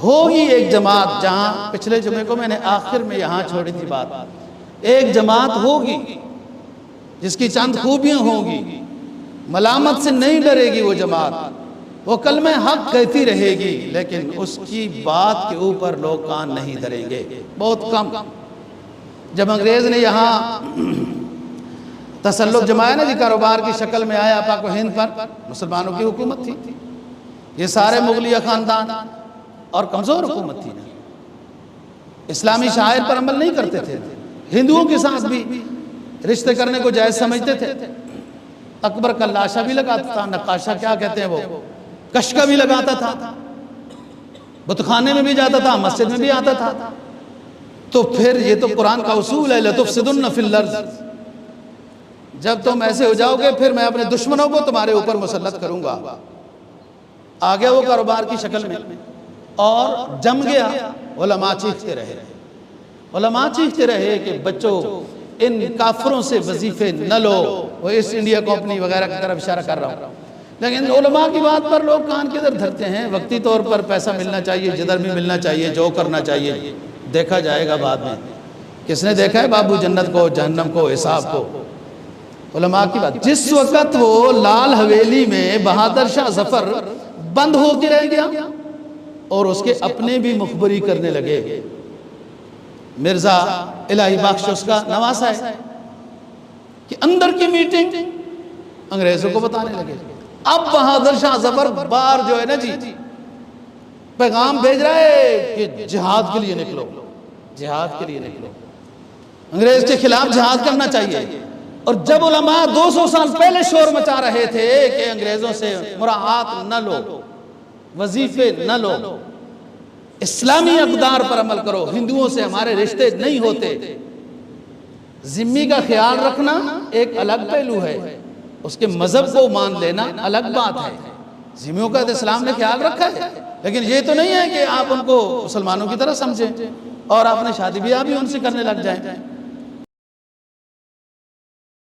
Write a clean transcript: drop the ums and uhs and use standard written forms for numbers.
ہوگی ایک جماعت، جہاں پچھلے جمعے کو میں نے آخر میں یہاں چھوڑی تھی بات، ایک جماعت ہوگی جس کی چند خوبیاں ہوں گی، ملامت سے نہیں ڈرے گی وہ جماعت، وہ کلمہ حق کہتی رہے گی، لیکن اس کی بات کے اوپر لوگ کان نہیں دھریں گے، بہت کم۔ جب انگریز نے یہاں تسلط جمایا نا جی، کاروبار کی شکل میں آیا پاک و ہند پر، مسلمانوں کی حکومت تھی، یہ سارے مغلیہ خاندان اور کمزور حکومت تھی، اسلامی شاعر پر عمل نہیں کرتے تھے، ہندوؤں کے ساتھ بھی رشتے کرنے کو جائز سمجھتے تھے، اکبر کا لاشا بھی لگاتا تھا، نقاشہ کیا کہتے ہیں وہ، کشکا بھی لگاتا تھا، بتخانے میں بھی جاتا تھا، مسجد میں بھی آتا تھا۔ تو پھر یہ تو قرآن کا اصول ہے، لَتُفْسِدُنَّ فِي الْأَرْضِ، جب تم ایسے ہو جاؤ گے پھر میں اپنے دشمنوں کو تمہارے اوپر مسلط کروں گا۔ آگے وہ کاروبار کی شکل میں اور جم گیا، علماء چیختے رہے کہ بچوں ان کافروں سے وظیفے نہ لو، وہ ایسٹ انڈیا کمپنی وغیرہ کی طرف اشارہ کر رہا ہوں، لیکن علماء کی بات پر لوگ کان کدھر دھرتے ہیں؟ وقتی طور پر پیسہ ملنا چاہیے، جدھر بھی ملنا چاہیے، جو کرنا چاہیے، دیکھا جائے گا بعد میں۔ کس نے دیکھا ہے بابو جنت کو، جہنم کو، حساب کو؟ علماء کی بات۔ جس وقت وہ لال حویلی میں بہادر شاہ ظفر بند ہو کے رہ گیا اور اس کے اپنے بھی مخبری کرنے لگے، مرزا الہی بخش اس کا نواسہ ہے، کہ اندر کی میٹنگ انگریزوں کو بتانے لگے۔ اب بہادر شاہ ظفر بار جو ہے نا جی پیغام بھیج رہا ہے کہ جہاد کے لیے نکلو، جہاد کے لیے نکلو، انگریز کے خلاف جہاد کرنا چاہیے۔ اور جب علماء 200 سال پہلے شور مچا رہے تھے کہ انگریزوں سے مراعات نہ لو، وظیفے نہ لو، اسلامی اقدار پر عمل کرو، ہندوؤں سے ہمارے رشتے نہیں ہوتے، ذمہ کا خیال رکھنا ایک الگ پہلو ہے، اس کے مذہب کو مان لینا الگ بات ہے، ذموں کا اسلام نے خیال رکھا ہے، لیکن یہ تو نہیں ہے کہ آپ ان کو مسلمانوں کی طرح سمجھیں اور اپنے شادی بیاہ بھی ان سے کرنے لگ جائیں۔